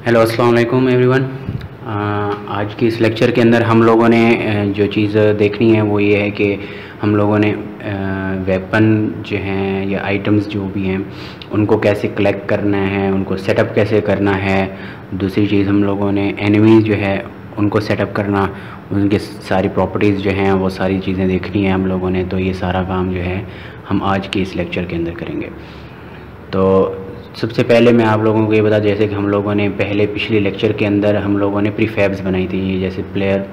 Hello अस्सलाम वालेकुम everyone. आज की इस लेक्चर के अंदर हम लोगों ने जो चीज़ देखनी है वो ये है कि हम लोगों ने वेपन जो हैं या आइटम्स जो भी हैं उनको कैसे कलेक्ट करना है, उनको सेटअप कैसे करना है। दूसरी चीज़ हम लोगों ने एनिमीज़ जो है उनको सेटअप करना, उनके सारी प्रॉपर्टीज़ जो हैं वो सारी चीज़ें देखनी है हम लोगों ने। तो ये सारा काम जो है हम आज के इस लेक्चर के अंदर करेंगे। तो सबसे पहले मैं आप लोगों को ये बता, जैसे कि हम लोगों ने पिछले लेक्चर के अंदर हम लोगों ने प्रीफैब्स बनाई थी। ये जैसे प्लेयर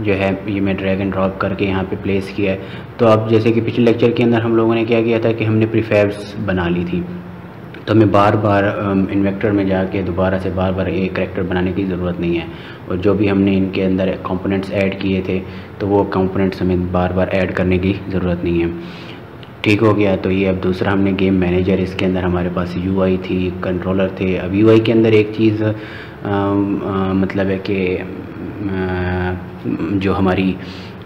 जो है ये मैं ड्रैग एंड ड्रॉप करके यहाँ पे प्लेस किया है। तो अब जैसे कि पिछले लेक्चर के अंदर हम लोगों ने क्या किया था कि हमने प्रीफैब्स बना ली थी, तो हमें बार बार इन्वेक्टर में जाके दोबारा से बार बार एक करैक्टर बनाने की ज़रूरत नहीं है। और जो भी हमने इनके अंदर कंपोनेंट्स ऐड किए थे तो वो कंपोनेंट्स हमें बार बार ऐड करने की ज़रूरत नहीं है। ठीक हो गया। तो ये अब दूसरा हमने गेम मैनेजर, इसके अंदर हमारे पास यूआई थी, कंट्रोलर थे। अब यूआई के अंदर एक चीज़ मतलब है कि जो हमारी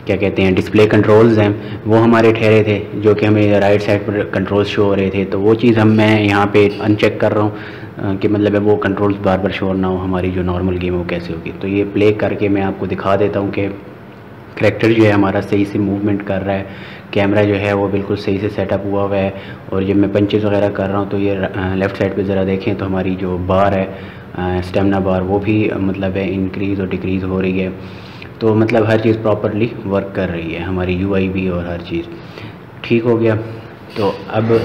क्या कहते हैं डिस्प्ले कंट्रोल्स हैं वो हमारे ठहरे थे, जो कि हमें राइट साइड पर कंट्रोल्स शो हो रहे थे। तो वो चीज़ मैं यहाँ पे अनचेक कर रहा हूँ कि मतलब है वो कंट्रोल्स बार बार शो ना हो। हमारी जो नॉर्मल गेम है वो कैसे होगी, तो ये प्ले करके मैं आपको दिखा देता हूँ कि करैक्टर जो है हमारा सही से मूवमेंट कर रहा है, कैमरा जो है वो बिल्कुल सही से सेटअप हुआ हुआ है। और जब मैं पंचेस वगैरह कर रहा हूँ तो ये लेफ़्ट साइड पे ज़रा देखें तो हमारी जो बार है स्टेमिना बार वो भी मतलब है इंक्रीज़ और डिक्रीज़ हो रही है। तो मतलब हर चीज़ प्रॉपरली वर्क कर रही है, हमारी यूआई भी और हर चीज़ ठीक हो गया। तो अब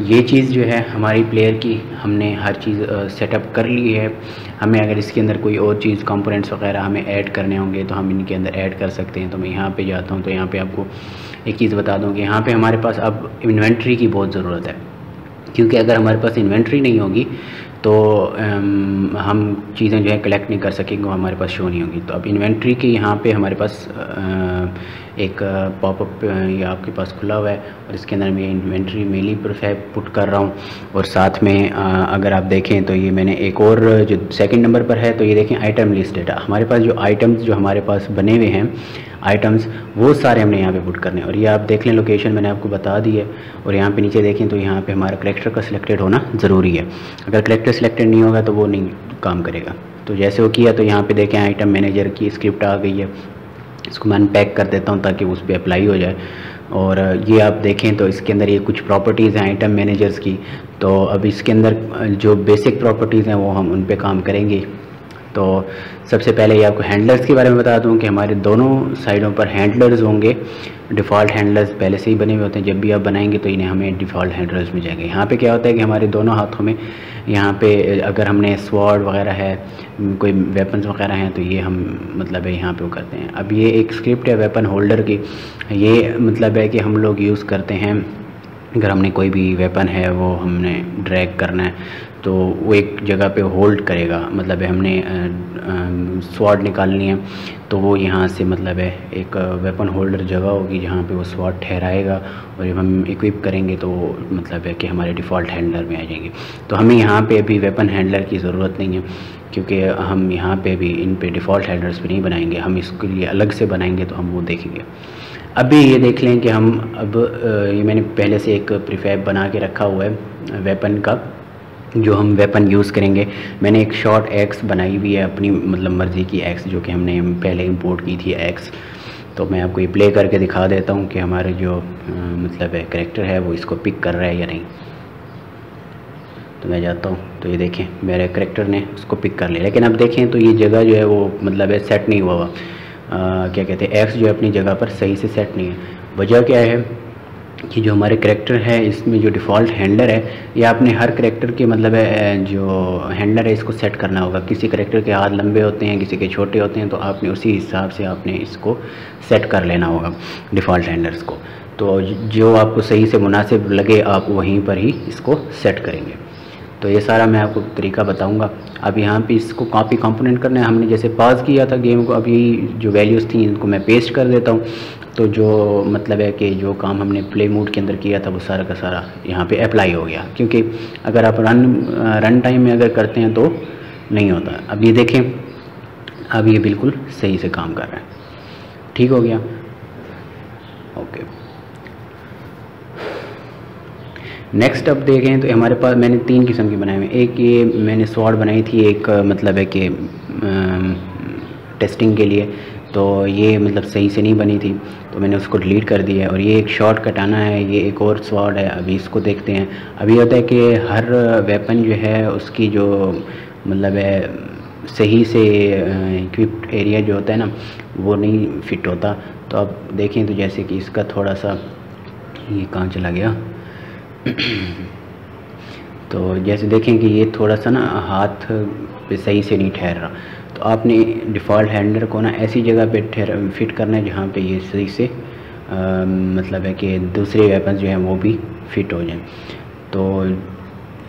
ये चीज़ जो है हमारी प्लेयर की हमने हर चीज़ सेटअप कर ली है। हमें अगर इसके अंदर कोई और चीज़ कंपोनेंट्स वगैरह हमें ऐड करने होंगे तो हम इनके अंदर ऐड कर सकते हैं। तो मैं यहाँ पे जाता हूँ। तो यहाँ पे आपको एक चीज़ बता दूँ कि यहाँ पे हमारे पास अब इन्वेंट्री की बहुत ज़रूरत है, क्योंकि अगर हमारे पास इन्वेंट्री नहीं होगी तो हम चीज़ें जो है कलेक्ट नहीं कर सकेंगे, वो हमारे पास शो नहीं होगी। तो अब इन्वेंट्री की यहाँ पे हमारे पास एक पॉपअप ये आपके पास खुला हुआ है और इसके अंदर मैं इन्वेंट्री मेनली प्रीफैब पुट कर रहा हूँ। और साथ में अगर आप देखें तो ये मैंने एक और जो सेकंड नंबर पर है, तो ये देखें आइटम लिस्ट डेटा। हमारे पास जो आइटम्स जो हमारे पास बने हुए हैं आइटम्स वो सारे हमने यहाँ पे पुट करने हैं। और ये आप देख लें लोकेशन मैंने आपको बता दी है। और यहाँ पे नीचे देखें तो यहाँ पे हमारा करैक्टर का सिलेक्टेड होना ज़रूरी है। अगर करैक्टर सिलेक्टेड नहीं होगा तो वो नहीं काम करेगा। तो जैसे वो किया तो यहाँ पे देखें आइटम मैनेजर की स्क्रिप्ट आ गई है। इसको मैं अनपैक कर देता हूँ ताकि उस पर अप्लाई हो जाए। और ये आप देखें तो इसके अंदर ये कुछ प्रॉपर्टीज़ हैं आइटम मैनेजर्स की। तो अब इसके अंदर जो बेसिक प्रॉपर्टीज़ हैं वो हम उन पे काम करेंगे। तो सबसे पहले ये आपको हैंडलर्स के बारे में बता दूं कि हमारे दोनों साइडों पर हैंडलर्स होंगे। डिफ़ॉल्ट हैंडलर्स पहले से ही बने हुए होते हैं, जब भी आप बनाएंगे तो इन्हें हमें डिफ़ॉल्ट हैंडलर्स में जाएंगे। यहाँ पे क्या होता है कि हमारे दोनों हाथों में यहाँ पे अगर हमने स्वॉर्ड वगैरह है, कोई वेपन्स वगैरह हैं, तो ये हम मतलब है यहाँ पे वो करते हैं। अब ये एक स्क्रिप्ट है वेपन होल्डर की, ये मतलब है कि हम लोग यूज़ करते हैं अगर हमने कोई भी वेपन है वो हमने ड्रैग करना है तो वो एक जगह पे होल्ड करेगा। मतलब है हमने स्वॉर्ड निकालनी है तो वो यहाँ से मतलब है एक वेपन होल्डर जगह होगी जहाँ पे वो स्वॉर्ड ठहराएगा। और जब हम इक्विप करेंगे तो मतलब है कि हमारे डिफ़ॉल्ट हैंडलर में आ जाएंगे। तो हमें यहाँ पे अभी वेपन हैंडलर की ज़रूरत नहीं है, क्योंकि हम यहाँ पे भी इन पे डिफ़ॉल्ट हैंडलर्स पे नहीं बनाएंगे, हम इसके लिए अलग से बनाएंगे तो हम वो देखेंगे। अभी ये देख लें कि हम अब ये मैंने पहले से एक प्रीफैब बना के रखा हुआ है वेपन का, जो हम वेपन यूज़ करेंगे। मैंने एक शॉर्ट एक्स बनाई हुई है अपनी मतलब मर्ज़ी की एक्स, जो कि हमने पहले इंपोर्ट की थी एक्स। तो मैं आपको ये प्ले करके दिखा देता हूँ कि हमारे जो मतलब है करैक्टर है वो इसको पिक कर रहा है या नहीं। तो मैं जाता हूँ तो ये देखें मेरे करैक्टर ने उसको पिक कर लिया, लेकिन अब देखें तो ये जगह जो है वो मतलब है सेट नहीं हुआ। क्या कहते हैं एक्स जो है अपनी जगह पर सही से सेट नहीं है। वजह क्या है कि जो हमारे करैक्टर है इसमें जो डिफ़ॉल्ट हैंडलर है, ये आपने हर करैक्टर के मतलब है जो हैंडलर है इसको सेट करना होगा। किसी करैक्टर के हाथ लंबे होते हैं, किसी के छोटे होते हैं, तो आपने उसी हिसाब से आपने इसको सेट कर लेना होगा डिफ़ॉल्ट हैंडलर्स को। तो जो आपको सही से मुनासिब लगे आप वहीं पर ही इसको सेट करेंगे। तो ये सारा मैं आपको तरीका बताऊंगा। अब यहाँ पे इसको कॉपी कंपोनेंट करना है, हमने जैसे पास किया था गेम को, अभी जो वैल्यूज़ थी इनको मैं पेस्ट कर देता हूँ। तो जो मतलब है कि जो काम हमने प्ले मोड के अंदर किया था वो सारा का सारा यहाँ पे अप्लाई हो गया, क्योंकि अगर आप रन टाइम में अगर करते हैं तो नहीं होता। अब ये देखें अब ये बिल्कुल सही से काम कर रहा है। ठीक हो गया, ओके। नेक्स्ट अब देखें तो हमारे पास मैंने 3 किस्म की बनाए हुए हैं। एक ये मैंने स्वॉर्ड बनाई थी, एक मतलब है कि टेस्टिंग के लिए, तो ये मतलब सही से नहीं बनी थी तो मैंने उसको डिलीट कर दिया। और ये एक शॉर्ट कटाना है, ये एक और स्वॉर्ड है, अभी इसको देखते हैं। अभी होता है कि हर वेपन जो है उसकी जो मतलब है सही से इक्विप्ड एरिया जो होता है ना वो नहीं फिट होता। तो अब देखें तो जैसे कि इसका थोड़ा सा ये कहाँ चला गया तो जैसे देखें कि ये थोड़ा सा ना हाथ पे सही से नहीं ठहर रहा, तो आपने डिफ़ॉल्ट हैंडलर को ना ऐसी जगह पे फिट करना है जहाँ पे ये सही से मतलब है कि दूसरे वेपन्स जो हैं वो भी फिट हो जाएं। तो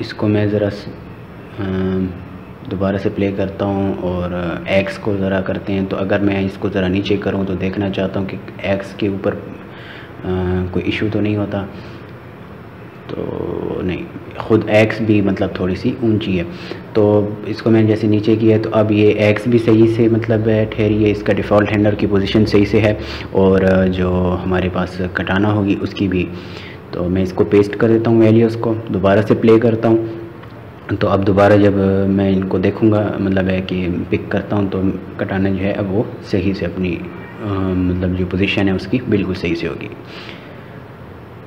इसको मैं ज़रा दोबारा से प्ले करता हूँ और एक्स को ज़रा करते हैं। तो अगर मैं इसको ज़रा नीचे करूँ तो देखना चाहता हूँ कि एक्स के ऊपर कोई इशू तो नहीं होता। तो नहीं, ख़ुद एक्स भी मतलब थोड़ी सी ऊंची है। तो इसको मैंने जैसे नीचे किया तो अब ये एक्स भी सही से मतलब ठहरी है, इसका डिफ़ॉल्ट हैंडलर की पोजीशन सही से है और जो हमारे पास कटाना होगी उसकी भी। तो मैं इसको पेस्ट कर देता हूँ वैल्यूज़ को, दोबारा से प्ले करता हूँ। तो अब दोबारा जब मैं इनको देखूँगा मतलब है कि पिक करता हूँ तो कटाना जो है अब वो सही से अपनी मतलब जो पोजीशन है उसकी बिल्कुल सही से होगी।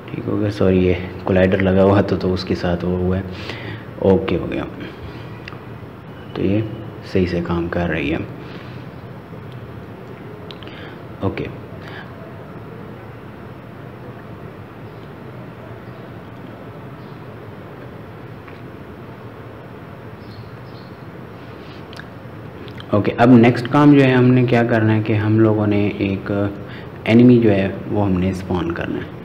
ठीक हो गया, सॉरी ये कोलाइडर लगा हुआ तो उसके साथ वो हुआ है। ओके हो गया, तो ये सही से काम कर रही है। ओके ओके अब नेक्स्ट काम जो है हमने क्या करना है कि हम लोगों ने एक एनिमी जो है वो हमने स्पॉन करना है।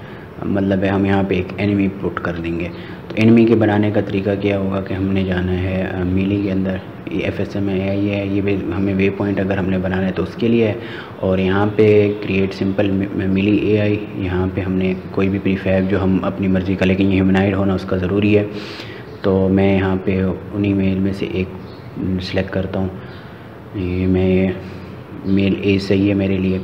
मतलब है हम यहाँ पे एक एनिमी पुट कर देंगे। तो एनिमी के बनाने का तरीका क्या होगा कि हमने जाना है मीली के अंदर, ये FSM है ये भी हमें वे पॉइंट अगर हमने बनाना है तो उसके लिए है। और यहाँ पे क्रिएट सिंपल मिली AI, यहाँ पे हमने कोई भी प्रीफैब जो हम अपनी मर्ज़ी का, लेकिन ये ह्यूमनाइड होना उसका ज़रूरी है। तो मैं यहाँ पे उन्हीं मेल में से एक सिलेक्ट करता हूँ। ये मैं मेल A सही है मेरे लिए,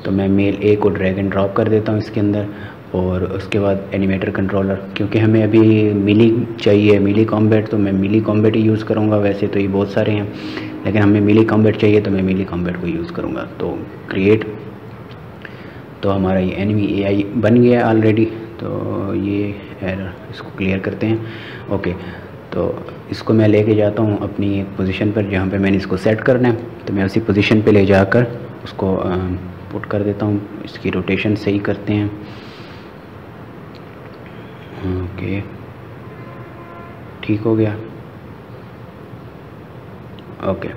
तो मैं मेल A को ड्रैग एंड ड्रॉप कर देता हूँ इसके अंदर। और उसके बाद एनिमेटर कंट्रोलर, क्योंकि हमें अभी मिली चाहिए मिली कॉम्बैट, तो मैं मिली कॉम्बैट ही यूज़ करूँगा। वैसे तो ये बहुत सारे हैं लेकिन हमें मिली कॉम्बैट चाहिए तो मैं मिली कॉम्बैट को यूज़ करूँगा। तो क्रिएट, तो हमारा ये एनिमी AI बन गया ऑलरेडी। तो ये एरर इसको क्लियर करते हैं। ओके, तो इसको मैं लेके जाता हूँ अपनी एक पोजीशन पर जहाँ पे मैंने इसको सेट करना है। तो मैं उसी पोजीशन पे ले जाकर उसको पुट कर देता हूँ। इसकी रोटेशन सही करते हैं। ओके, ठीक हो गया। ओके,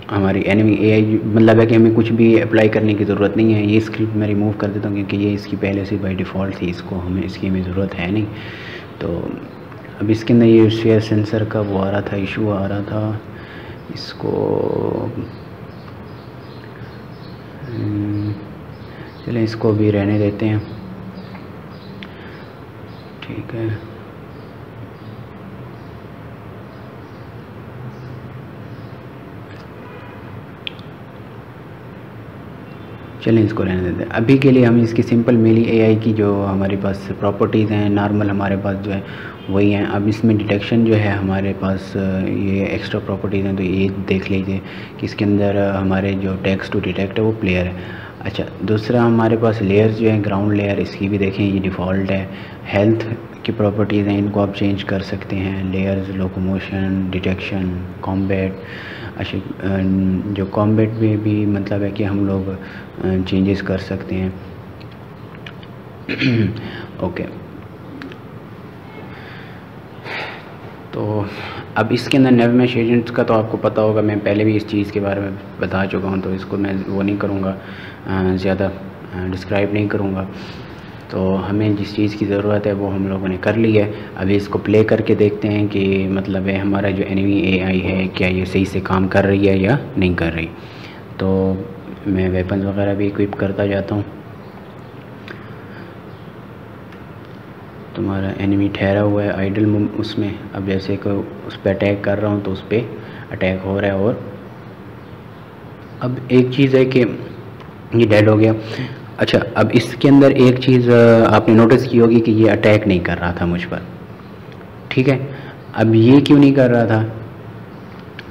हमारी एनिमी AI मतलब है कि हमें कुछ भी अप्लाई करने की ज़रूरत नहीं है। ये स्क्रिप्ट मैं रिमूव कर देता हूँ क्योंकि ये इसकी पहले से बाय डिफ़ॉल्ट थी, इसको इसकी हमें ज़रूरत है नहीं। तो अब इसके अंदर ये स्फीयर सेंसर का वो आ रहा था, इशू आ रहा था। इसको चलें, इसको भी रहने देते हैं। ठीक है, चलें इसको रहने देते हैं। अभी के लिए हम इसकी सिंपल मिली AI की जो हमारे पास प्रॉपर्टीज़ हैं नॉर्मल हमारे पास जो है वही हैं। अब इसमें डिटेक्शन जो है हमारे पास ये एक्स्ट्रा प्रॉपर्टीज़ हैं, तो ये देख लीजिए कि इसके अंदर हमारे जो टेक्स्ट टू डिटेक्ट है वो प्लेयर है। अच्छा, दूसरा हमारे पास लेयर्स जो हैं, ग्राउंड लेयर, इसकी भी देखें ये डिफ़ॉल्ट है। हेल्थ की प्रॉपर्टीज़ हैं, इनको आप चेंज कर सकते हैं। Layers, locomotion, detection, combat. अच्छा, जो कॉम्बैट में भी मतलब है कि हम लोग चेंजेस कर सकते हैं। ओके, तो अब इसके अंदर नेवमेश एजेंट्स का तो आपको पता होगा, मैं पहले भी इस चीज़ के बारे में बता चुका हूँ, तो इसको मैं वो नहीं करूँगा, ज़्यादा डिस्क्राइब नहीं करूँगा। तो हमें जिस चीज़ की ज़रूरत है वो हम लोगों ने कर ली है। अभी इसको प्ले करके देखते हैं कि मतलब है हमारा जो एनिमी AI है क्या ये सही से काम कर रही है या नहीं कर रही। तो मैं वेपन्स वगैरह भी इक्विप करता जाता हूँ। तुम्हारा एनिमी ठहरा हुआ है आइडल उसमें। अब जैसे कि उस पर अटैक कर रहा हूँ तो उस पर अटैक हो रहा है। और अब एक चीज़ है कि ये डेड हो गया। अच्छा, अब इसके अंदर एक चीज़ आपने नोटिस की होगी कि ये अटैक नहीं कर रहा था मुझ पर, ठीक है। अब ये क्यों नहीं कर रहा था?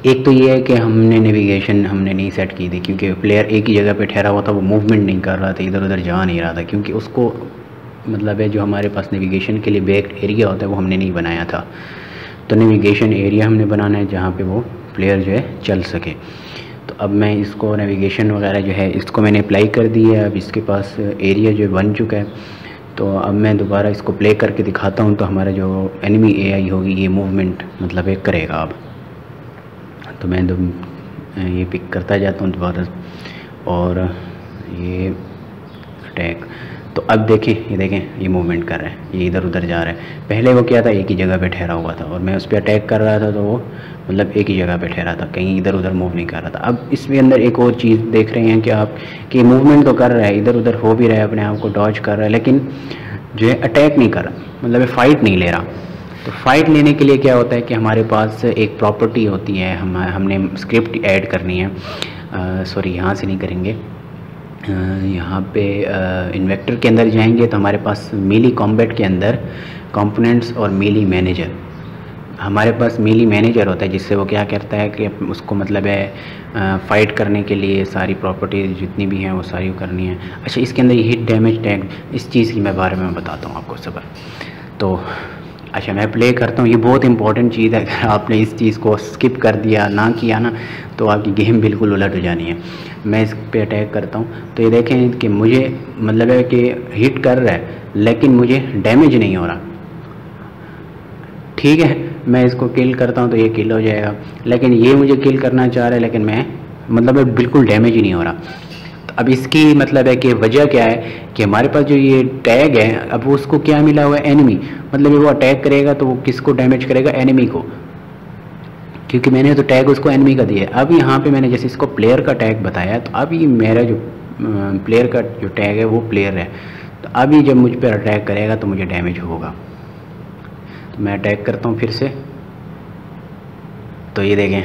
एक तो ये है कि हमने नेविगेशन हमने नहीं सेट की थी, क्योंकि प्लेयर एक ही जगह पे ठहरा हुआ था, वो मूवमेंट नहीं कर रहा था, इधर उधर जा नहीं रहा था, क्योंकि उसको मतलब है जो हमारे पास नेविगेशन के लिए बेक्ड एरिया होता है वो हमने नहीं बनाया था। तो नेविगेशन एरिया हमने बनाना है जहाँ पे वो प्लेयर जो है चल सके। तो अब मैं इसको नेविगेशन वगैरह जो है इसको मैंने अप्लाई कर दी है। अब इसके पास एरिया जो बन चुका है। तो अब मैं दोबारा इसको प्ले करके दिखाता हूँ, तो हमारा जो एनिमी एआई होगी ये मूवमेंट मतलब एक करेगा। अब तो मैं ये पिक करता जाता हूँ दोबारा, और ये अटैक। तो अब देखें, ये देखें ये मूवमेंट कर रहा है, ये इधर उधर जा रहा है। पहले वो क्या था, एक ही जगह पे ठहरा हुआ था, और मैं उस पर अटैक कर रहा था तो वो मतलब एक ही जगह पे ठहरा था, कहीं इधर उधर मूव नहीं कर रहा था। अब इसमें अंदर एक और चीज़ देख रहे हैं कि आप कि मूवमेंट तो कर रहा है, इधर उधर हो भी रहा है, अपने आप को डॉज कर रहा है, लेकिन जो है अटैक नहीं कर रहा, मतलब फ़ाइट नहीं ले रहा। तो फाइट लेने के लिए क्या होता है कि हमारे पास एक प्रॉपर्टी होती है, हमने स्क्रिप्ट ऐड करनी है। सॉरी, यहाँ से नहीं करेंगे, यहाँ पे इन्वेक्टर के अंदर जाएंगे तो हमारे पास मीली कॉम्बैट के अंदर कंपोनेंट्स और मीली मैनेजर, हमारे पास मीली मैनेजर होता है, जिससे वो क्या करता है कि उसको मतलब है फ़ाइट करने के लिए सारी प्रॉपर्टीज जितनी भी हैं वो सारी करनी है। अच्छा, इसके अंदर हिट डैमेज टैग, इस चीज़ की मैं बारे में बताता हूँ आपको सब। तो अच्छा, मैं प्ले करता हूँ, ये बहुत इंपॉर्टेंट चीज़ है। अगर आपने इस चीज़ को स्किप कर दिया ना किया ना तो आपकी गेम बिल्कुल उलट हो जानी है। मैं इस पे अटैक करता हूँ तो ये देखें कि मुझे मतलब है कि हिट कर रहा है लेकिन मुझे डैमेज नहीं हो रहा, ठीक है। मैं इसको किल करता हूँ तो ये किल हो जाएगा, लेकिन ये मुझे किल करना चाह रहा है लेकिन मैं मतलब बिल्कुल डैमेज ही नहीं हो रहा। तो अब इसकी मतलब है कि वजह क्या है कि हमारे पास जो ये टैग है, अब उसको क्या मिला हुआ है, एनिमी, मतलब वो अटैक करेगा तो वो किसको डैमेज करेगा, एनिमी को, क्योंकि मैंने तो टैग उसको एनिमी का दिया है। अब यहाँ पे मैंने जैसे इसको प्लेयर का टैग बताया, तो अब ये मेरा जो प्लेयर का जो टैग है वो प्लेयर है, तो अब ये जब मुझ पर अटैक करेगा तो मुझे डैमेज होगा। तो मैं अटैक करता हूँ फिर से, तो ये देखें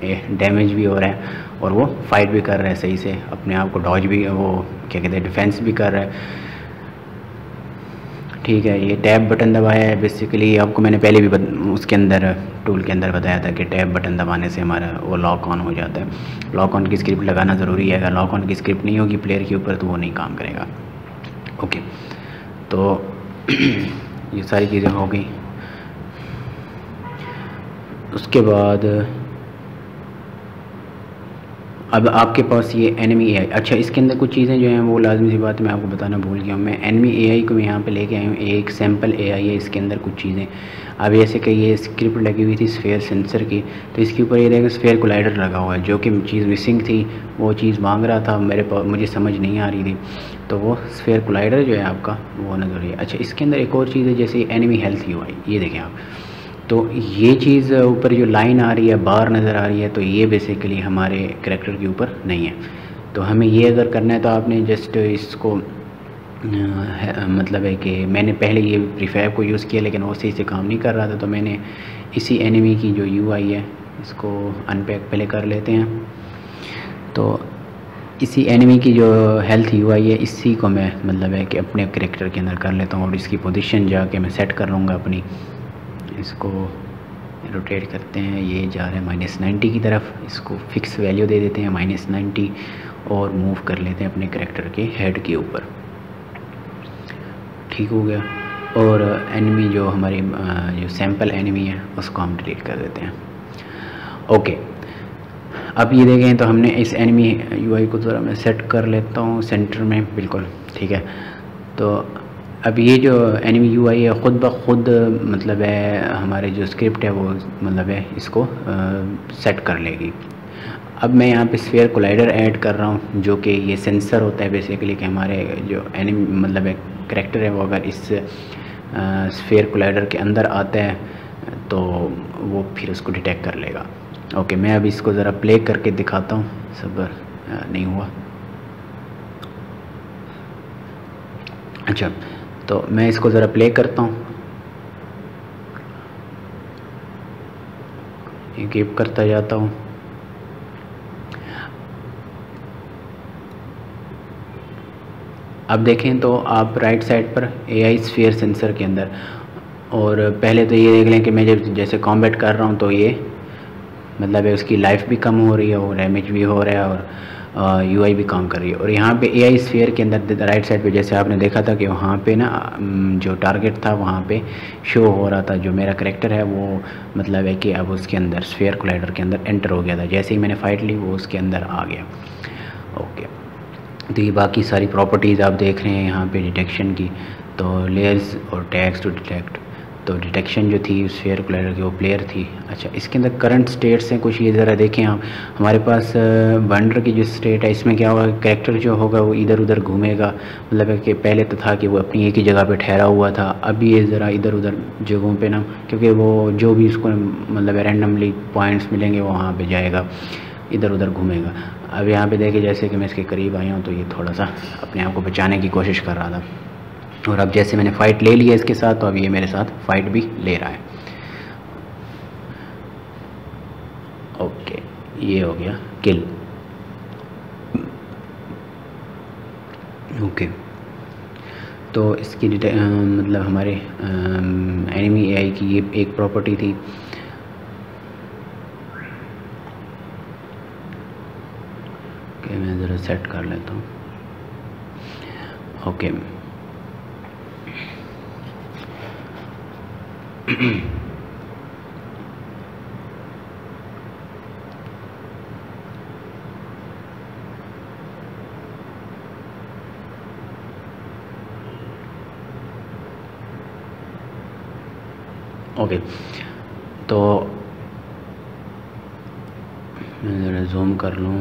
ये डैमेज भी हो रहा है और वो फाइट भी कर रहा है सही से, अपने आप को डॉज भी, वो क्या कहते हैं, डिफेंस भी कर रहा है, ठीक है। ये टैब बटन दबाया है, बेसिकली आपको मैंने पहले भी उसके अंदर टूल के अंदर बताया था कि टैब बटन दबाने से हमारा वो लॉक ऑन हो जाता है। लॉक ऑन की स्क्रिप्ट लगाना ज़रूरी है, अगर लॉक ऑन की स्क्रिप्ट नहीं होगी प्लेयर के ऊपर तो वो नहीं काम करेगा। ओके, तो ये सारी चीज़ें हो गई। उसके बाद अब आपके पास ये एनिमी एआई, अच्छा इसके अंदर कुछ चीज़ें जो हैं वो लाजमी सी बात मैं आपको बताना भूल गया हूँ। मैं एनिमी एआई को यहाँ पे लेके आया हूँ, एक सैम्पल एआई है, इसके अंदर कुछ चीज़ें अब ऐसे कि ये स्क्रिप्ट लगी हुई थी स्फेयर सेंसर की, तो इसके ऊपर ये देखो स्फेयर कोलाइडर लगा हुआ है, जो कि चीज़ मिसिंग थी, वो चीज़ मांग रहा था मेरे पास, मुझे समझ नहीं आ रही थी, तो वो स्फेयर कोलाइडर जो है आपका वो नज़र है। अच्छा, इसके अंदर एक और चीज़ है जैसे एनिमी हेल्थ यूआई, ये देखें आप, तो ये चीज़ ऊपर जो लाइन आ रही है, बार नज़र आ रही है, तो ये बेसिकली हमारे करैक्टर के ऊपर नहीं है। तो हमें ये अगर करना है तो आपने जस्ट इसको मतलब है कि मैंने पहले ये प्रीफैब को यूज़ किया लेकिन वो सही से काम नहीं कर रहा था, तो मैंने इसी एनिमी की जो यूआई है इसको अनपैक पहले कर लेते हैं। तो इसी एनिमी की जो हेल्थ यूआई है इसी को मैं मतलब है कि अपने करैक्टर के अंदर कर लेता हूँ, और इसकी पोजीशन जाके मैं सेट कर लूँगा अपनी। इसको रोटेट करते हैं, ये जा रहा है -90 की तरफ, इसको फिक्स वैल्यू दे देते हैं -90 और मूव कर लेते हैं अपने करैक्टर के हेड के ऊपर, ठीक हो गया। और एनिमी जो हमारी जो सैम्पल एनिमी है उसको हम डिलीट कर देते हैं। ओके, अब ये देखें तो हमने इस एनिमी यूआई को ज़रा मैं सेट कर लेता हूँ सेंटर में, बिल्कुल ठीक है। तो अब ये जो एनिमी यूआई है ख़ुद ब खुद मतलब है हमारे जो स्क्रिप्ट है वो मतलब है इसको सेट कर लेगी। अब मैं यहाँ पे स्फीयर कोलाइडर ऐड कर रहा हूँ, जो कि ये सेंसर होता है बेसिकली कि हमारे जो एनिमी मतलब है करैक्टर है वो अगर इस स्फीयर कोलाइडर के अंदर आता है तो वो फिर उसको डिटेक्ट कर लेगा। ओके, मैं अब इसको ज़रा प्ले करके दिखाता हूँ, सब्र नहीं हुआ। अच्छा, तो मैं इसको ज़रा प्ले करता हूँ, ये कीप करता जाता हूँ। अब देखें तो आप राइट साइड पर AI स्फीयर सेंसर के अंदर, और पहले तो ये देख लें कि मैं जब जैसे कॉम्बैट कर रहा हूँ तो ये मतलब है उसकी लाइफ भी कम हो रही है और डैमेज भी हो रहा है और UI भी काम कर रही है। और यहाँ पे AI स्फीयर के अंदर राइट साइड पे जैसे आपने देखा था कि वहाँ पे ना जो टारगेट था वहाँ पे शो हो रहा था, जो मेरा करेक्टर है वो मतलब है कि अब उसके अंदर स्फीयर कोलाइडर के अंदर एंटर हो गया था। जैसे ही मैंने फ़ाइट ली वो उसके अंदर आ गया। ओके, तो ये बाकी सारी प्रॉपर्टीज़ आप देख रहे हैं यहाँ पे डिटेक्शन की, तो लेयर्स और टैग्स टू डिटेक्ट। तो डिटेक्शन जो थी स्फीयर कोलाइडर की वो प्लेयर थी। अच्छा, इसके अंदर करंट स्टेट्स हैं कुछ, ये ज़रा देखें आप। हमारे पास वंडर की जो स्टेट है इसमें क्या होगा, कैरेक्टर जो होगा वो इधर उधर घूमेगा। मतलब है कि पहले तो था कि वो अपनी एक ही जगह पे ठहरा हुआ था, अभी ये ज़रा इधर उधर जगहों पे ना, क्योंकि वो जो भी उसको मतलब रैंडमली पॉइंट्स मिलेंगे वो वहाँ पे जाएगा, इधर उधर घूमेगा। अब यहाँ पे देखिए जैसे कि मैं इसके करीब आया हूँ तो ये थोड़ा सा अपने आप को बचाने की कोशिश कर रहा था, और अब जैसे मैंने फ़ाइट ले लिया इसके साथ तो अब ये मेरे साथ फ़ाइट भी ले रहा है। ओके, ये हो गया किल। ओके, तो इसकी मतलब हमारे एनिमी AI की ये एक प्रॉपर्टी थी। ओके, मैं ज़रा सेट कर लेता हूँ। ओके, ओके, तो मैं ज़रा जूम कर लूँ।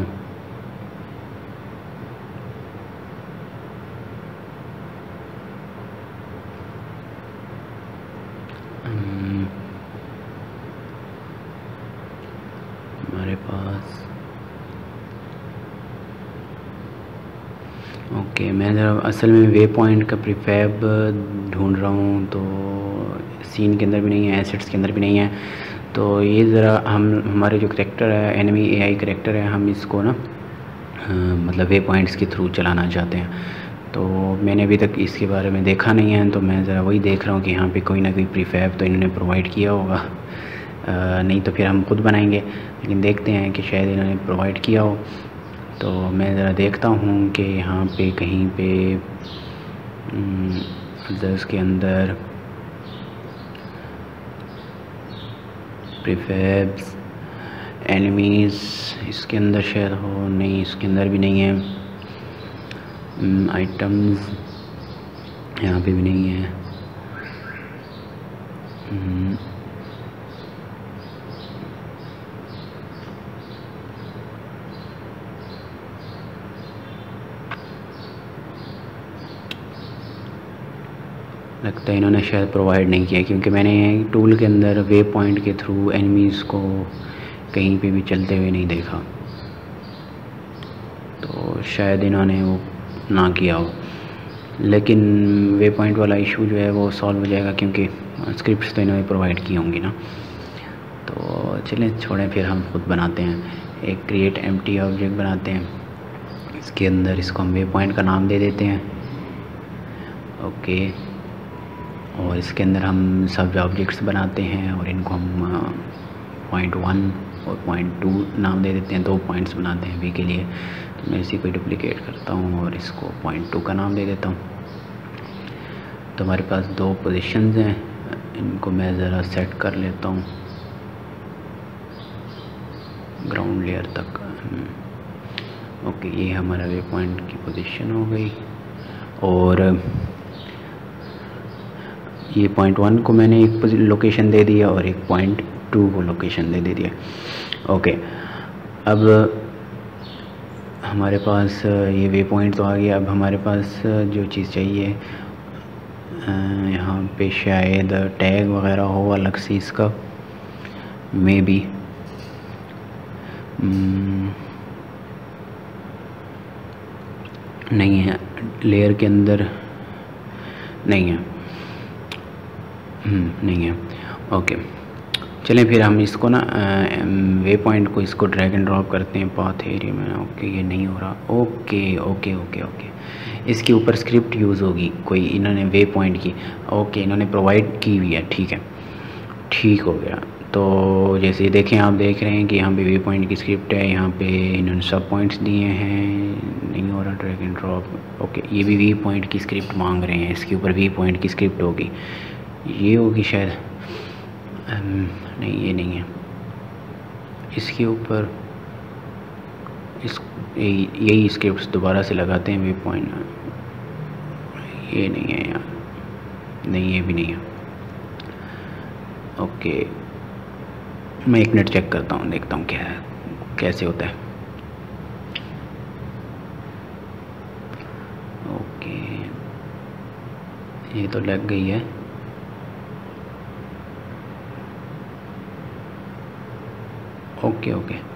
हमारे पास ओके, मैं ज़रा असल में वे पॉइंट का प्रीफैब ढूंढ रहा हूँ, तो सीन के अंदर भी नहीं है, एसेट्स के अंदर भी नहीं है। तो ये ज़रा हमारे जो करेक्टर है, एनिमी AI करेक्टर है, हम इसको ना मतलब वे पॉइंट्स के थ्रू चलाना चाहते हैं। तो मैंने अभी तक इसके बारे में देखा नहीं है, तो मैं ज़रा वही देख रहा हूँ कि यहाँ पे कोई ना कोई प्रीफैब तो इन्होंने प्रोवाइड किया होगा, नहीं तो फिर हम खुद बनाएंगे। लेकिन देखते हैं कि शायद इन्होंने प्रोवाइड किया हो। तो मैं ज़रा देखता हूँ कि यहाँ पे कहीं पे अदर्स के अंदर प्रीफैब्स एनिमीज़ इसके अंदर शायद हो, नहीं इसके अंदर भी नहीं है। आइटम्स यहाँ पे भी नहीं है। लगता है इन्होंने शायद प्रोवाइड नहीं किया, क्योंकि मैंने टूल के अंदर वे पॉइंट के थ्रू एनिमीज़ को कहीं पे भी चलते हुए नहीं देखा, तो शायद इन्होंने वो ना किया हो। लेकिन वे पॉइंट वाला इशू जो है वो सॉल्व हो जाएगा, क्योंकि स्क्रिप्ट्स तो इन्होंने प्रोवाइड की होंगी ना। तो चलें छोड़ें, फिर हम खुद बनाते हैं एक क्रिएट एम्प्टी ऑब्जेक्ट बनाते हैं। इसके अंदर इसको हम वे पॉइंट का नाम दे देते हैं। ओके, और इसके अंदर हम सब ऑब्जेक्ट्स बनाते हैं और इनको हम पॉइंट 1 और पॉइंट 2 नाम दे देते हैं। 2 पॉइंट्स बनाते हैं वी के लिए। तो मैं इसी को डुप्लिकेट करता हूँ और इसको पॉइंट 2 का नाम दे देता हूँ। तो हमारे पास 2 पोजीशंस हैं, इनको मैं ज़रा सेट कर लेता हूँ ग्राउंड लेयर तक। ओके, ये हमारा वे पॉइंट की पोजीशन हो गई, और ये पॉइंट 1 को मैंने एक लोकेशन दे दिया और एक पॉइंट 2 को लोकेशन दे दिया। ओके, अब हमारे पास ये वे पॉइंट तो आ गया। अब हमारे पास जो चीज़ चाहिए यहाँ पे शायद टैग वगैरह हो अलग से इसका, मे बी नहीं है, लेयर के अंदर नहीं है। नहीं है। ओके, चलें फिर हम इसको ना वे पॉइंट को इसको ड्रैग एंड ड्रॉप करते हैं पाथ एरिया में। ओके, ये नहीं हो रहा। ओके ओके ओके ओके, इसके ऊपर स्क्रिप्ट यूज़ होगी कोई, इन्होंने वे पॉइंट की, ओके इन्होंने प्रोवाइड की हुई है, ठीक है, ठीक हो गया। तो जैसे देखें, आप देख रहे हैं कि यहाँ पे वे पॉइंट की स्क्रिप्ट है, यहाँ पे इन्होंने सब पॉइंट्स दिए हैं, नहीं हो रहा ड्रैग एंड ड्रॉप, ओके ये भी वी पॉइंट की स्क्रिप्ट मांग रहे हैं, इसके ऊपर वी पॉइंट की स्क्रिप्ट होगी, ये होगी शायद, नहीं ये नहीं है, इसके ऊपर यही स्क्रिप्ट्स दोबारा से लगाते हैं वे पॉइंट, ये नहीं है यार, नहीं ये भी नहीं है, ओके मैं 1 मिनट चेक करता हूँ, देखता हूँ क्या है, कैसे होता है। ओके ये तो लग गई है, ओके ओके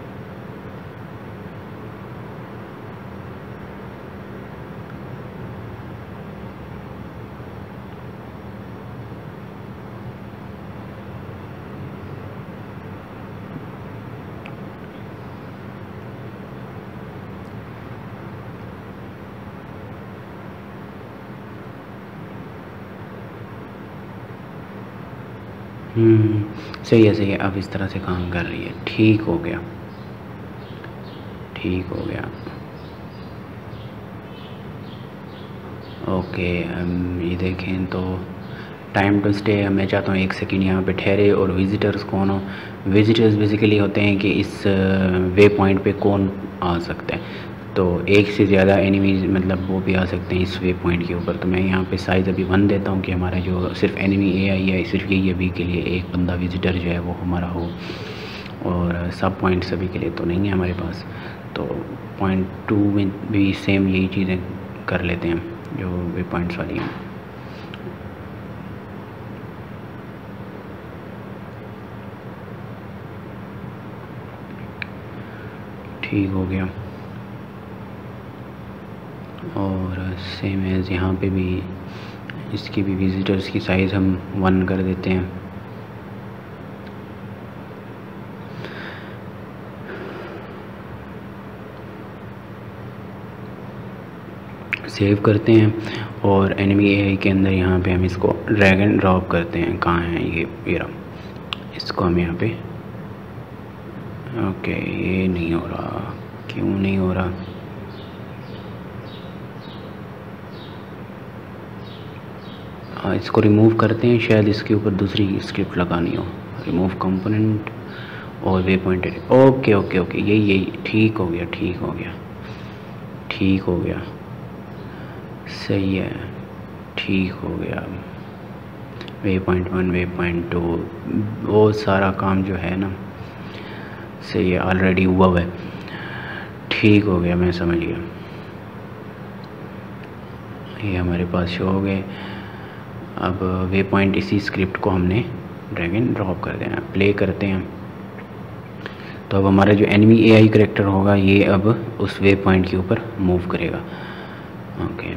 सही है सही है, अब इस तरह से काम कर रही है, ठीक हो गया, ठीक हो गया, ओके। ये देखें तो टाइम टू स्टे मैं चाहता हूँ 1 सेकेंड यहाँ पे ठहरे, और विज़िटर्स कौन हो, विज़िटर्स बेसिकली होते हैं कि इस वे पॉइंट पे कौन आ सकता है, तो एक से ज़्यादा एनिमीज मतलब वो भी आ सकते हैं इस वे पॉइंट के ऊपर। तो मैं यहाँ पे साइज़ अभी 1 देता हूँ कि हमारा जो सिर्फ एनिमी एआई है सिर्फ यही अभी के लिए एक बंदा विज़िटर जो है वो हमारा हो, और सब पॉइंट सभी के लिए तो नहीं है हमारे पास, तो पॉइंट 2 में भी सेम यही चीज़ें कर लेते हैं जो वे पॉइंट्स वाली हैं। ठीक हो गया, और सेम एज यहाँ पे भी इसकी भी विज़िटर्स की साइज़ हम 1 कर देते हैं। सेव करते हैं, और एनिमी एआई के अंदर यहाँ पे हम इसको ड्रैग एंड ड्रॉप करते हैं, कहाँ है ये रहा, इसको हम यहाँ पे, ओके ये नहीं हो रहा, क्यों नहीं हो रहा, इसको रिमूव करते हैं, शायद इसके ऊपर दूसरी स्क्रिप्ट लगानी हो, रिमूव कंपोनेंट और way point, okay okay okay यही ठीक हो गया, ठीक हो गया, ठीक हो गया, सही है, ठीक हो गया। वे पॉइंट 1 वे पॉइंट 2 वो सारा काम जो है ना सही है, ऑलरेडी हुआ है, ठीक हो गया, मैं समझ गया, ये हमारे पास शो हो गए। अब वे पॉइंट इसी स्क्रिप्ट को हमने ड्रैग एंड ड्रॉप कर देना, प्ले करते हैं, तो अब हमारा जो एनिमी एआई कैरेक्टर होगा ये अब उस वे पॉइंट के ऊपर मूव करेगा, ओके।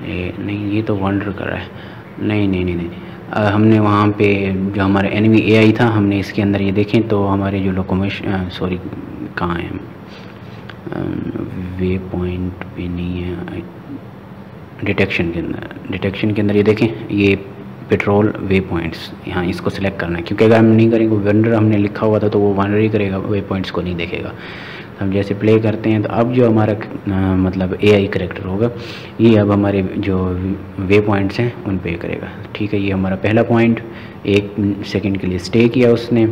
ये नहीं, ये तो वंडर कर रहा है, नहीं नहीं नहीं नहीं, हमने वहाँ पे जो हमारा एनिमी एआई था हमने इसके अंदर ये देखें तो हमारे जो लोकोमोशन सॉरी कहाँ है, वे पॉइंट पे नहीं है, डिटेक्शन के अंदर ये देखें, ये पेट्रोल वे पॉइंट्स, यहाँ इसको सिलेक्ट करना है, क्योंकि अगर हम नहीं करेंगे, वंडर हमने लिखा हुआ था तो वो वंडर ही करेगा, वे पॉइंट्स को नहीं देखेगा। हम जैसे प्ले करते हैं तो अब जो हमारा मतलब एआई कैरेक्टर होगा ये अब हमारे जो वे पॉइंट्स हैं उन पे करेगा, ठीक है। ये हमारा पहला पॉइंट 1 सेकंड के लिए स्टे किया उसने,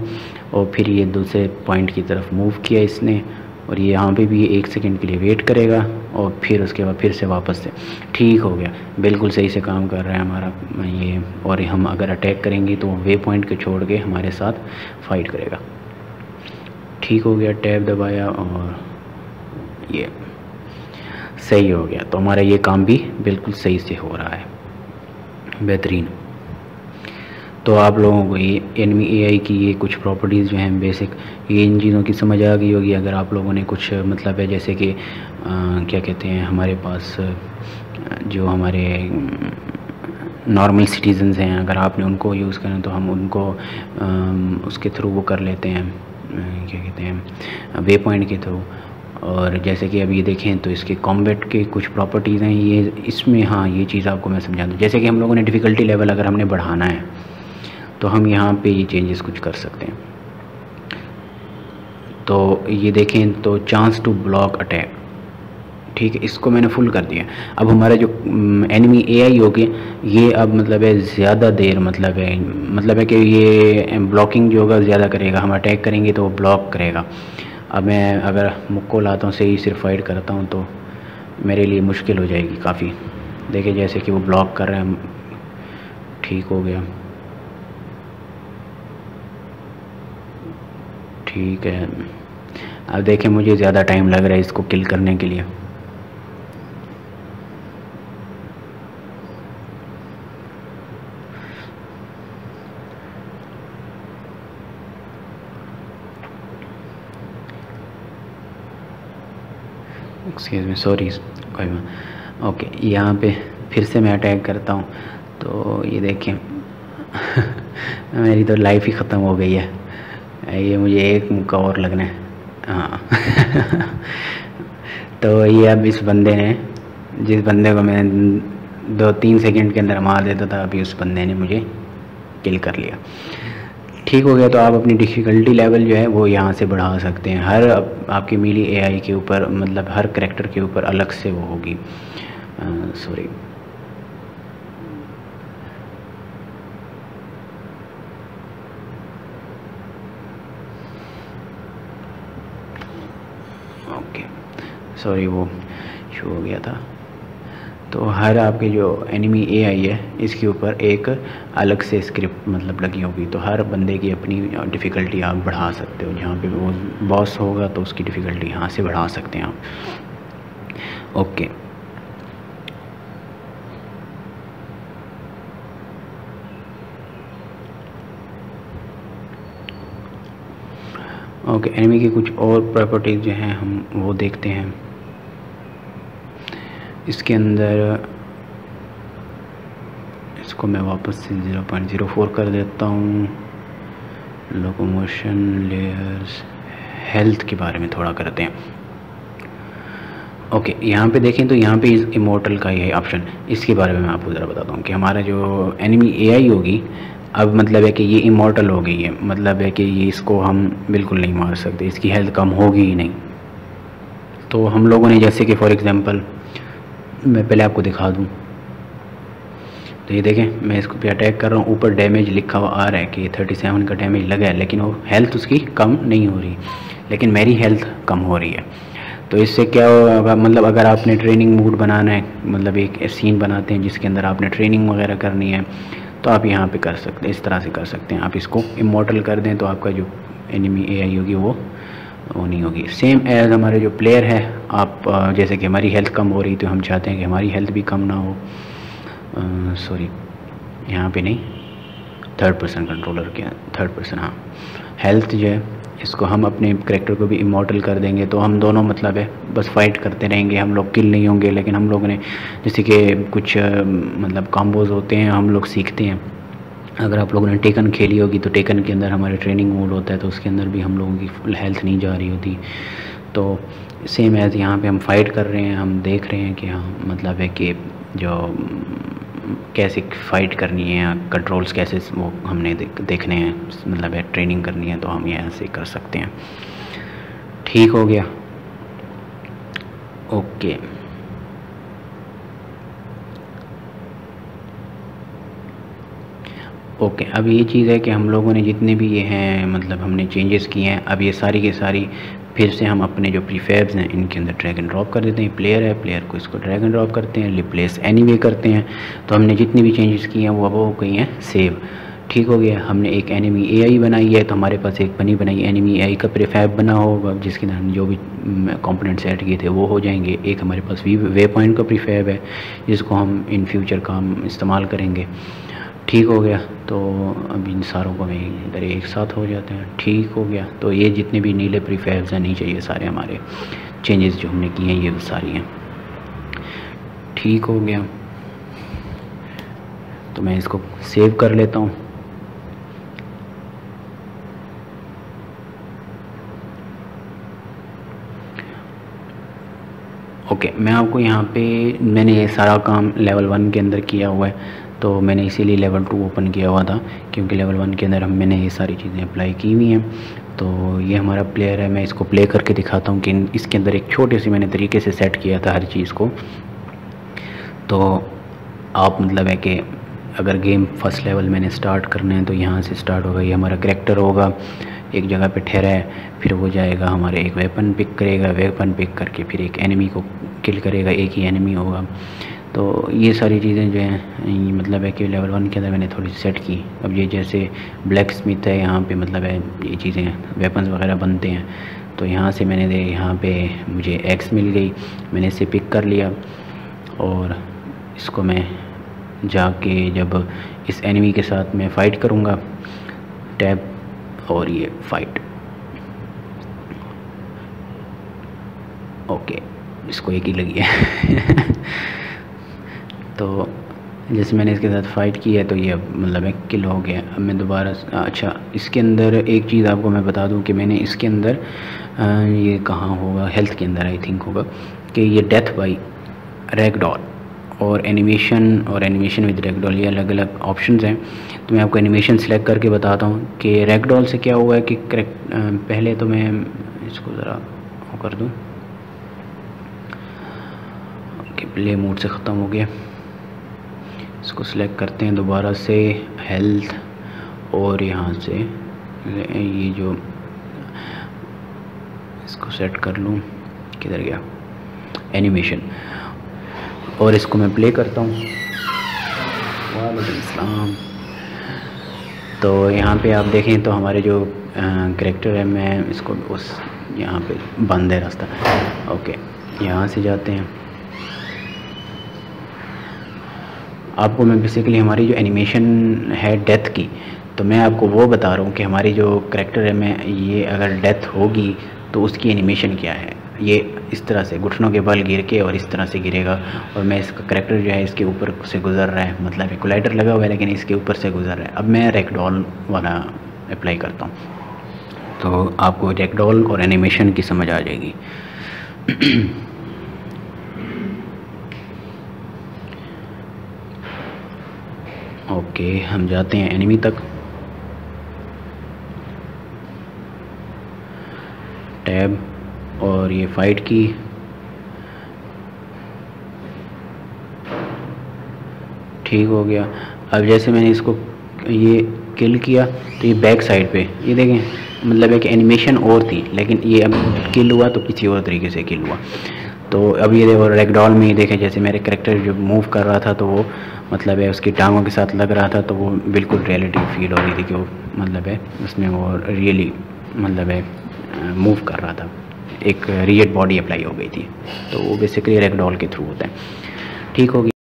और फिर ये दूसरे पॉइंट की तरफ मूव किया इसने, और ये यहाँ पे भी 1 सेकंड के लिए वेट करेगा, और फिर उसके बाद फिर से वापस से, ठीक हो गया, बिल्कुल सही से काम कर रहा है हमारा ये। और हम अगर अटैक करेंगे तो वे पॉइंट को छोड़ के हमारे साथ फाइट करेगा, ठीक हो गया, टैब दबाया और ये सही हो गया। तो हमारा ये काम भी बिल्कुल सही से हो रहा है, बेहतरीन। तो आप लोगों को ये एनिमी एआई की ये कुछ प्रॉपर्टीज़ जो हैं बेसिक, ये इन चीज़ों की समझ आ गई होगी। अगर आप लोगों ने कुछ मतलब है जैसे कि क्या कहते हैं, हमारे पास जो हमारे नॉर्मल सिटीजन्स हैं, अगर आपने उनको यूज़ करें तो हम उनको उसके थ्रू वो कर लेते हैं, क्या कहते हैं, वे पॉइंट के थ्रू। और जैसे कि अब ये देखें तो इसके कॉम्बैट के कुछ प्रॉपर्टीज़ हैं ये इसमें। हाँ, ये चीज़ आपको मैं समझा दूँ। जैसे कि हम लोगों ने डिफ़िकल्टी लेवल अगर हमने बढ़ाना है तो हम यहाँ पे ये चेंजेस कुछ कर सकते हैं। तो ये देखें तो चांस टू ब्लॉक अटैक, ठीक है, इसको मैंने फुल कर दिया। अब हमारा जो एनिमी एआई होगी ये अब मतलब है ज़्यादा देर मतलब है कि ये ब्लॉकिंग जो होगा ज़्यादा करेगा। हम अटैक करेंगे तो वो ब्लॉक करेगा। अब मैं अगर मुक्को लाता हूँ से ही सिर्फ फाइट करता हूँ तो मेरे लिए मुश्किल हो जाएगी काफ़ी। देखिए जैसे कि वो ब्लॉक कर रहे हैं, ठीक हो गया, ठीक है। अब देखें मुझे ज़्यादा टाइम लग रहा है इसको किल करने के लिए। एक्सक्यूज़ मी, सॉरी, कोई ओके। यहाँ पे फिर से मैं अटैक करता हूँ तो ये देखें मेरी तो लाइफ ही ख़त्म हो गई है। ये मुझे एक मुक्का और लगना है। हाँ तो ये अब इस बंदे ने, जिस बंदे को मैं 2-3 सेकंड के अंदर मार देता था, अभी उस बंदे ने मुझे किल कर लिया। ठीक हो गया। तो आप अपनी डिफ़िकल्टी लेवल जो है वो यहाँ से बढ़ा सकते हैं। हर आपकी मीली एआई के ऊपर मतलब हर करैक्टर के ऊपर अलग से वो होगी। सॉरी, ओके, सॉरी, वो शो हो गया था। तो हर आपके जो एनिमी एआई है इसके ऊपर एक अलग से स्क्रिप्ट मतलब लगी होगी। तो हर बंदे की अपनी डिफ़िकल्टी आप बढ़ा सकते हो। जहाँ पे वो बॉस होगा तो उसकी डिफ़िकल्टी यहाँ से बढ़ा सकते हैं आप। Okay, okay. एनिमी की कुछ और प्रॉपर्टीज़ जो हैं हम वो देखते हैं। इसके अंदर इसको मैं वापस से 0.04 कर देता हूँ। लोकोमोशन, लेयर्स, हेल्थ के बारे में थोड़ा करते हैं। ओके, यहाँ पे देखें तो यहाँ पे इमोर्टल का ये ऑप्शन, इसके बारे में मैं आपको ज़रा बताता हूँ कि हमारा जो एनिमी एआई होगी अब मतलब है कि ये इमोर्टल हो गई है। मतलब है कि ये इसको हम बिल्कुल नहीं मार सकते, इसकी हेल्थ कम होगी ही नहीं। तो हम लोगों ने जैसे कि फॉर एग्ज़ाम्पल मैं पहले आपको दिखा दूँ तो ये देखें मैं इसको पे अटैक कर रहा हूँ, ऊपर डैमेज लिखा हुआ आ रहा है कि 37 का डैमेज लगा है, लेकिन वो हेल्थ उसकी कम नहीं हो रही, लेकिन मेरी हेल्थ कम हो रही है। तो इससे क्या होगा, मतलब अगर आपने ट्रेनिंग मूड बनाना है, मतलब एक सीन बनाते हैं जिसके अंदर आपने ट्रेनिंग वगैरह करनी है, तो आप यहाँ पे कर सकते हैं, इस तरह से कर सकते हैं। आप इसको इमोर्टल कर दें तो आपका जो एनिमी एआई होगी वो नहीं होगी। सेम एज हमारे जो प्लेयर है, आप जैसे कि हमारी हेल्थ कम हो रही तो हम चाहते हैं कि हमारी हेल्थ भी कम ना हो। सॉरी, यहाँ पे नहीं, थर्ड पर्सन कंट्रोलर के थर्ड पर्सन, हाँ, हेल्थ जो है इसको हम अपने करेक्टर को भी इमोर्टल कर देंगे तो हम दोनों मतलब है बस फाइट करते रहेंगे, हम लोग किल नहीं होंगे। लेकिन हम लोगों ने जैसे कि कुछ मतलब कॉम्बोज होते हैं हम लोग सीखते हैं। अगर आप लोगों ने टेकन खेली होगी तो टेकन के अंदर हमारे ट्रेनिंग मोड होता है तो उसके अंदर भी हम लोगों की फुल हेल्थ नहीं जा रही होती। तो सेम एज यहाँ पे हम फाइट कर रहे हैं, हम देख रहे हैं कि हाँ मतलब है कि जो कैसे फ़ाइट करनी है, कंट्रोल्स कैसे वो हमने देखने हैं, मतलब है ट्रेनिंग करनी है तो हम यहाँ से कर सकते हैं। ठीक हो गया, ओके। ओके, अब ये चीज़ है कि हम लोगों ने जितने भी ये हैं मतलब हमने चेंजेस किए हैं, अब ये सारी की सारी फिर से हम अपने जो प्रीफैब्स हैं इनके अंदर ड्रैग एंड ड्रॉप कर देते हैं। प्लेयर है, प्लेयर को इसको ड्रैग एंड ड्रॉप करते हैं, रिप्लेस एनीवे करते हैं। तो हमने जितनी भी चेंजेस किए हैं वो अब हो गई हैं सेव। ठीक हो गया। हमने एक एनिमी एआई बनाई है तो हमारे पास एक बनी बनाई एनिमी एआई का प्रीफैब बना होगा जिसके अंदर जो भी कंपोनेंट्स ऐड किए थे वो हो जाएंगे। एक हमारे पास वे पॉइंट का प्रीफैब है जिसको हम इन फ्यूचर काम इस्तेमाल करेंगे। ठीक हो गया। तो अब इन सारों को मैं इधर एक साथ हो जाते हैं। ठीक हो गया। तो ये जितने भी नीले प्रीफैब्स हैं नीचे ये सारे हमारे चेंजेस जो हमने किए हैं ये सारी हैं। ठीक हो गया। तो मैं इसको सेव कर लेता हूँ। ओके, मैं आपको यहाँ पे मैंने ये सारा काम लेवल 1 के अंदर किया हुआ है, तो मैंने इसीलिए लेवल 2 ओपन किया मैंने था, क्योंकि लेवल 1 के अंदर मैंने ये सारी चीज़ें अप्लाई की हुई हैं। तो ये हमारा प्लेयर है, मैं इसको प्ले करके दिखाता हूँ कि इसके अंदर एक छोटे से मैंने तरीके से सेट किया था हर चीज़ को। तो आप मतलब है कि अगर गेम फर्स्ट लेवल मैंने स्टार्ट करना है तो यहाँ से स्टार्ट होगा। ये हमारा करैक्टर होगा, एक जगह पे ठहरा है, फिर वो जाएगा हमारे एक वेपन पिक करेगा, वेपन पिक करके फिर एक एनिमी को किल करेगा, एक ही एनिमी होगा। तो ये सारी चीज़ें जो हैं ये मतलब है कि लेवल 1 के अंदर मैंने थोड़ी सेट की। अब ये जैसे ब्लैक स्मिथ है, यहाँ पे मतलब है ये चीज़ें वेपन्स वगैरह बनते हैं, तो यहाँ से मैंने यहाँ पे मुझे एक्स मिल गई, मैंने इसे पिक कर लिया और इसको मैं जाके जब इस एनिमी के साथ मैं फ़ाइट करूँगा, टैब और ये फ़ाइट। ओके, इसको एक ही लगी है तो जैसे मैंने इसके साथ फ़ाइट की है तो ये मतलब है किल हो गया। अब मैं दोबारा अच्छा, इसके अंदर एक चीज़ आपको मैं बता दूं कि मैंने इसके अंदर ये कहाँ होगा, हेल्थ के अंदर आई थिंक होगा, कि ये डेथ बाय रैगडॉल और एनिमेशन विद रैगडॉल, ये अलग अलग ऑप्शंस हैं। तो मैं आपको एनिमेशन सेलेक्ट करके बताता हूँ कि रैगडॉल से क्या हुआ है कि पहले तो मैं इसको ज़रा वो कर दूँ कि प्ले मोड से ख़त्म हो गया। इसको सिलेक्ट करते हैं दोबारा से, हेल्थ, और यहाँ से ये जो इसको सेट कर लूँ, किधर गया एनिमेशन, और इसको मैं प्ले करता हूँ। वालेकुम अस्सलाम। तो यहाँ पे आप देखें तो हमारे जो करैक्टर है, मैं इसको उस यहाँ पे बंद है रास्ता। ओके, यहाँ से जाते हैं। आपको मैं बेसिकली हमारी जो एनिमेशन है डेथ की, तो मैं आपको वो बता रहा हूँ कि हमारी जो करैक्टर है, मैं ये अगर डेथ होगी तो उसकी एनिमेशन क्या है। ये इस तरह से घुटनों के बल गिर के और इस तरह से गिरेगा, और मैं इसका करैक्टर जो है इसके ऊपर से गुज़र रहा है, मतलब है कोलाइडर लगा हुआ है लेकिन इसके ऊपर से गुज़र रहा है। अब मैं रैगडॉल वाला अप्लाई करता हूँ तो आपको रैगडॉल और एनिमेशन की समझ आ जाएगी। ओके, हम जाते हैं एनिमी तक, टैब और ये फ़ाइट की। ठीक हो गया। अब जैसे मैंने इसको ये किल किया तो ये बैक साइड पे ये देखें, मतलब है कि एनिमेशन और थी लेकिन ये अब किल हुआ तो किसी और तरीके से किल हुआ। तो अब ये देखो रैगडॉल में ये देखें, जैसे मेरे करैक्टर जो मूव कर रहा था तो वो मतलब है उसकी टांगों के साथ लग रहा था, तो वो बिल्कुल रियलिटी फील हो रही थी कि वो मतलब है उसमें वो रियली मतलब है मूव कर रहा था, एक रियल बॉडी अप्लाई हो गई थी। तो वो बेसिकली रैगडॉल के थ्रू होता है। ठीक हो गया।